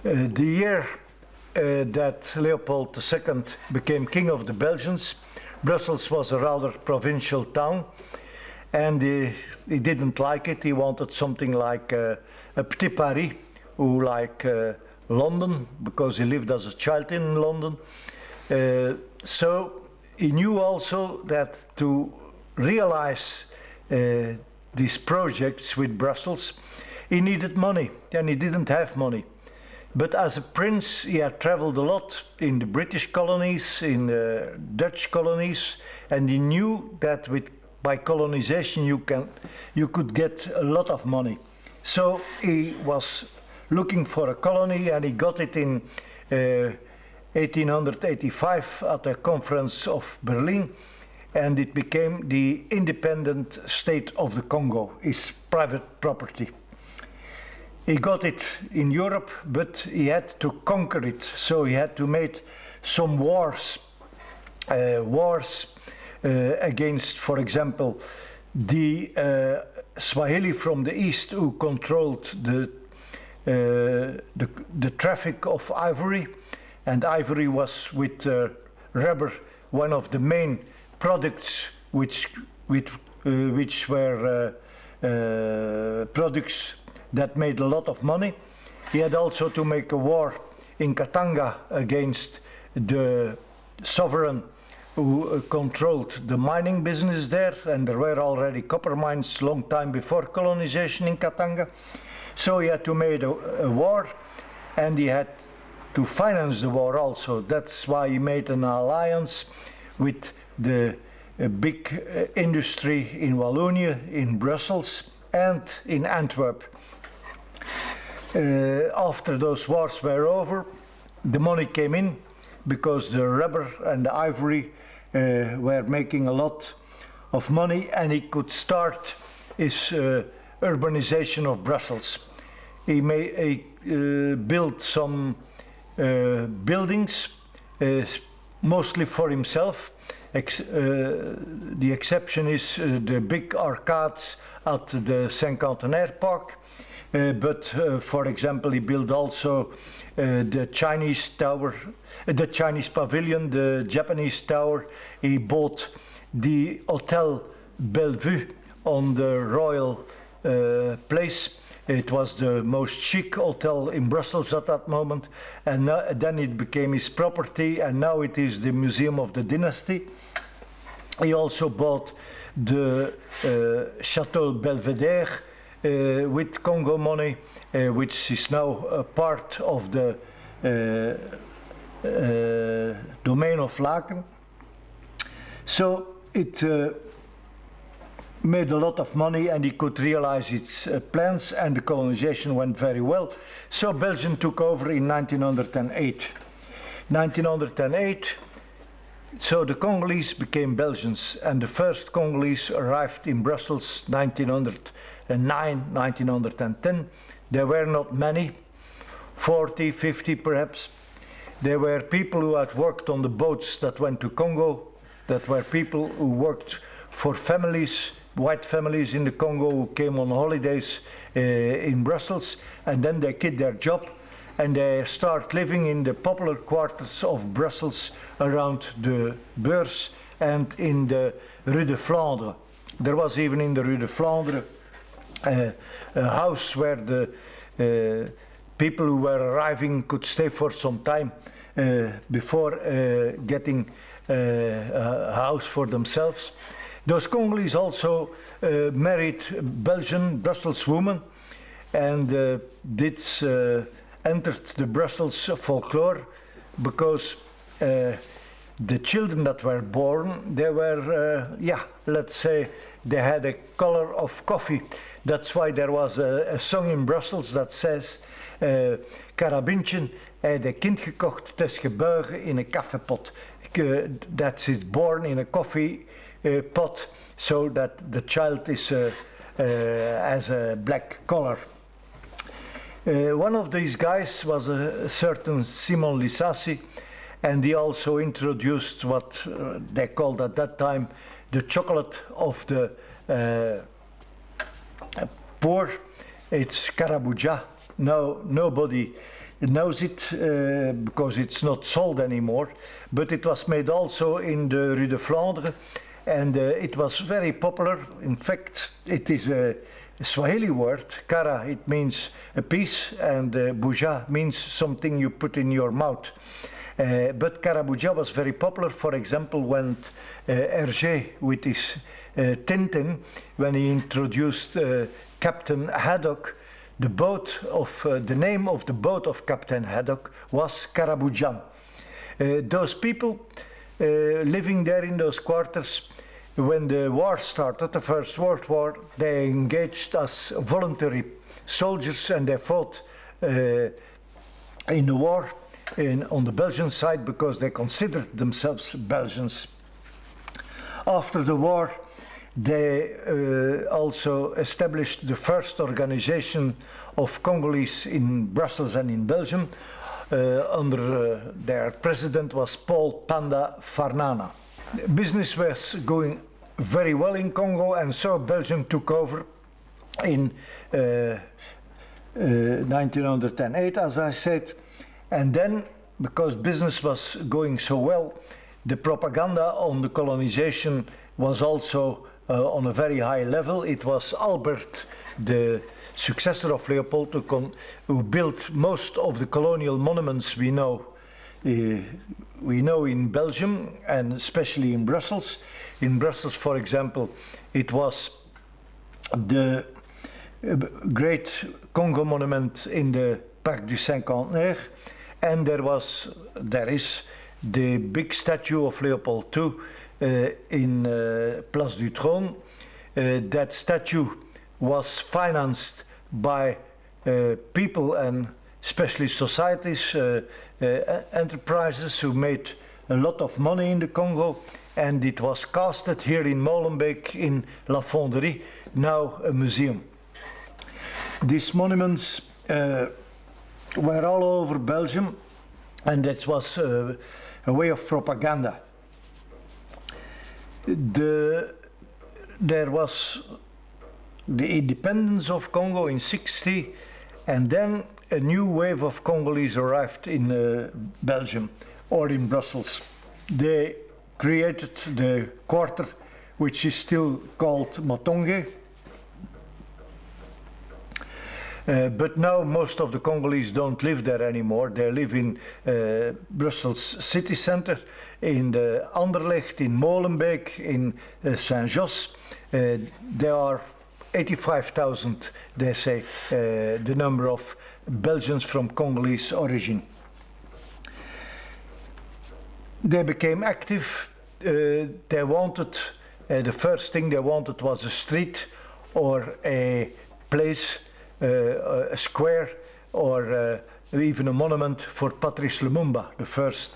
The year that Leopold II became king of the Belgians, Brussels was a rather provincial town, and he didn't like it. He wanted something like a Petit Paris, who like London, because he lived as a child in London. So he knew also that to realize these projects with Brussels, he needed money, and he didn't have money. But as a prince, he had traveled a lot in the British colonies, in the Dutch colonies, and he knew that by colonization you could get a lot of money. So he was looking for a colony, and he got it in 1885 at the Conference of Berlin, and it became the independent state of the Congo, his private property. He got it in Europe, but he had to conquer it, so he had to make some wars against, for example, the Swahili from the east, who controlled the traffic of ivory, and ivory was with rubber one of the main products which were products that made a lot of money. He had also to make a war in Katanga against the sovereign who controlled the mining business there, and there were already copper mines long time before colonization in Katanga. So he had to make a war, and he had to finance the war also. That's why he made an alliance with the big industry in Wallonia, in Brussels, and in Antwerp. After those wars were over, the money came in because the rubber and the ivory were making a lot of money, and he could start his urbanization of Brussels. He built some buildings, mostly for himself. The exception is the big arcades at the Cinquantenaire Park. But for example, he built also the Chinese tower, the Chinese pavilion, the Japanese tower. He bought the Hotel Bellevue on the Royal Place. It was the most chic hotel in Brussels at that moment, and then it became his property, and now it is the Museum of the Dynasty. He also bought the Chateau Belvedere with Congo money, which is now a part of the domain of Laken. So it made a lot of money, and he could realize its plans, and the colonization went very well. So Belgium took over in 1908. 1908, so the Congolese became Belgians, and the first Congolese arrived in Brussels 1909, 1910. There were not many, 40, 50 perhaps. There were people who had worked on the boats that went to Congo. That were people who worked for families, white families in the Congo, who came on holidays in Brussels, and then they quit their job and they start living in the popular quarters of Brussels around the Beurs and in the Rue de Flandre. There was even in the Rue de Flandre a house where the people who were arriving could stay for some time before getting a house for themselves. Those Congolese also married Belgian Brussels women, and this entered the Brussels folklore, because the children that were born, they were, let's say, they had a color of coffee. That's why there was a song in Brussels that says, Karabintje, hij de kind gekocht, het is gebuigen in een kaffeepot. That is born in a coffee pot, so that the child is has a black color. One of these guys was a certain Simon Lissassi, and he also introduced what they called at that time the chocolate of the poor. It's Karabuja. Now nobody knows it because it's not sold anymore, but it was made also in the Rue de Flandre, and it was very popular. In fact, it is a Swahili word. Kara, it means a piece, and buja means something you put in your mouth. But Karabuja was very popular. For example, when Hergé with his Tintin, when he introduced Captain Haddock, the name of the boat of Captain Haddock was Karabujan. Those people living there in those quarters, when the war started, the First World War, they engaged as voluntary soldiers and they fought in the war on the Belgian side because they considered themselves Belgians. After the war, they also established the first organization of Congolese in Brussels and in Belgium. Under their president was Paul Panda Farnana. Business was going very well in Congo, and so Belgium took over in 1908, as I said. And then, because business was going so well, the propaganda on the colonization was also on a very high level. It was Albert, the successor of Leopold, who built most of the colonial monuments we know in Belgium, and especially in Brussels. In Brussels, for example, it was the great Congo monument in the Parc du Cinquantenaire, and there is the big statue of Leopold II in Place du Trône. That statue was financed by people and especially societies, enterprises who made a lot of money in the Congo, and it was casted here in Molenbeek in La Fonderie, now a museum. These monuments were all over Belgium, and it was a way of propaganda. There was the independence of Congo in '60, and then a new wave of Congolese arrived in Belgium or in Brussels. They created the quarter, which is still called Matonge. But now most of the Congolese don't live there anymore. They live in Brussels city center, in the Anderlecht, in Molenbeek, in Saint-Jos. There are 85,000, they say, the number of Belgians from Congolese origin. They became active. They wanted, the first thing they wanted was a street or a place, a square, or even a monument for Patrice Lumumba, the first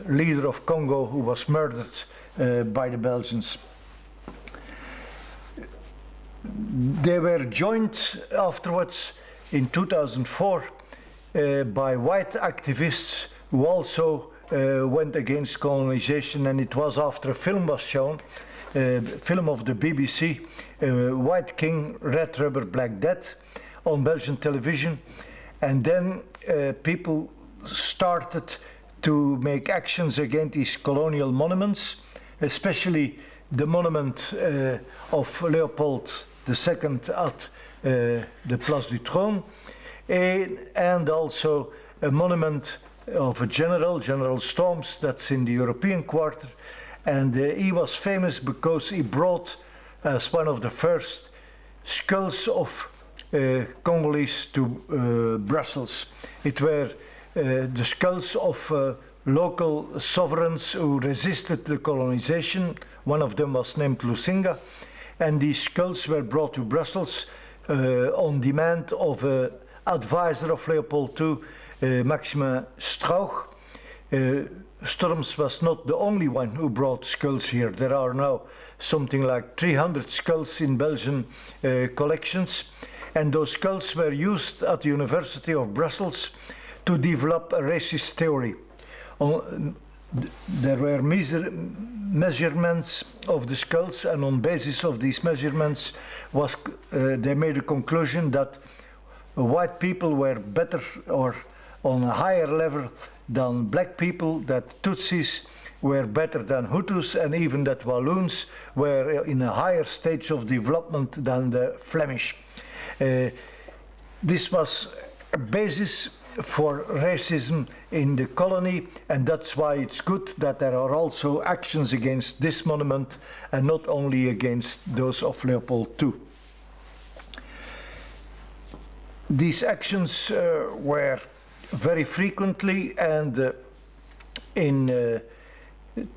leader of Congo who was murdered by the Belgians. They were joined afterwards in 2004 by white activists who also went against colonization, and it was after a film was shown, film of the BBC, White King, Red Rubber, Black Death, on Belgian television, and then people started to make actions against these colonial monuments, especially the monument of Leopold II at the Place du Trône, and also a monument of a General Storms, that's in the European quarter. And he was famous because he brought as one of the first skulls of Congolese to Brussels. It were the skulls of local sovereigns who resisted the colonization. One of them was named Lusinga, and these skulls were brought to Brussels on demand of an advisor of Leopold II, Maximin Strauch. Storms was not the only one who brought skulls here. There are now something like 300 skulls in Belgian collections, and those skulls were used at the University of Brussels to develop a racist theory. There were measurements of the skulls, and on basis of these measurements they made a conclusion that white people were better or on a higher level than black people, that Tutsis were better than Hutus, and even that Walloons were in a higher stage of development than the Flemish. This was a basis for racism in the colony, and that's why it's good that there are also actions against this monument and not only against those of Leopold II. These actions were very frequently, and in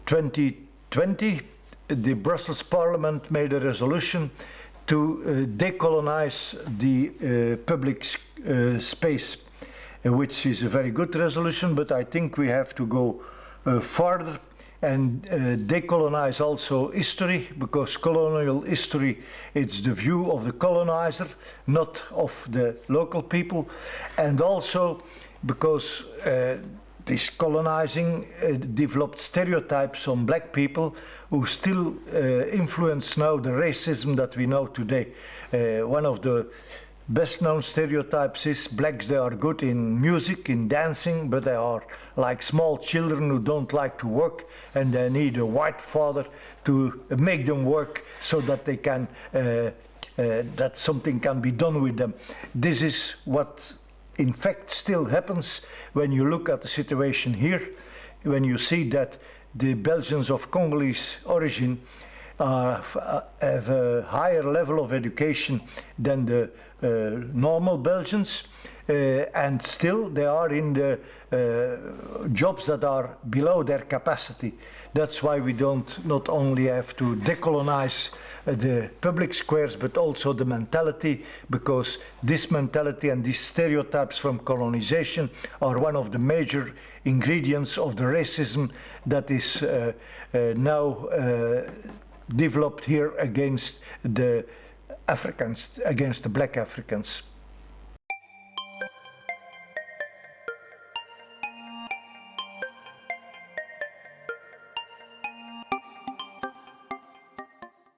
2020 the Brussels Parliament made a resolution to decolonize the public space, which is a very good resolution, but I think we have to go further and decolonize also history, because colonial history, it's the view of the colonizer, not of the local people, and also because this colonizing developed stereotypes on black people who still influence now the racism that we know today. One of the best known stereotypes is blacks, they are good in music, in dancing, but they are like small children who don't like to work, and they need a white father to make them work so that they can, that something can be done with them. This is what in fact still happens when you look at the situation here, when you see that the Belgians of Congolese origin have a higher level of education than the normal Belgians, and still they are in the jobs that are below their capacity. That's why we don't not only have to decolonize the public squares, but also the mentality, because this mentality and these stereotypes from colonization are one of the major ingredients of the racism that is now developed here against the Africans, against the black Africans.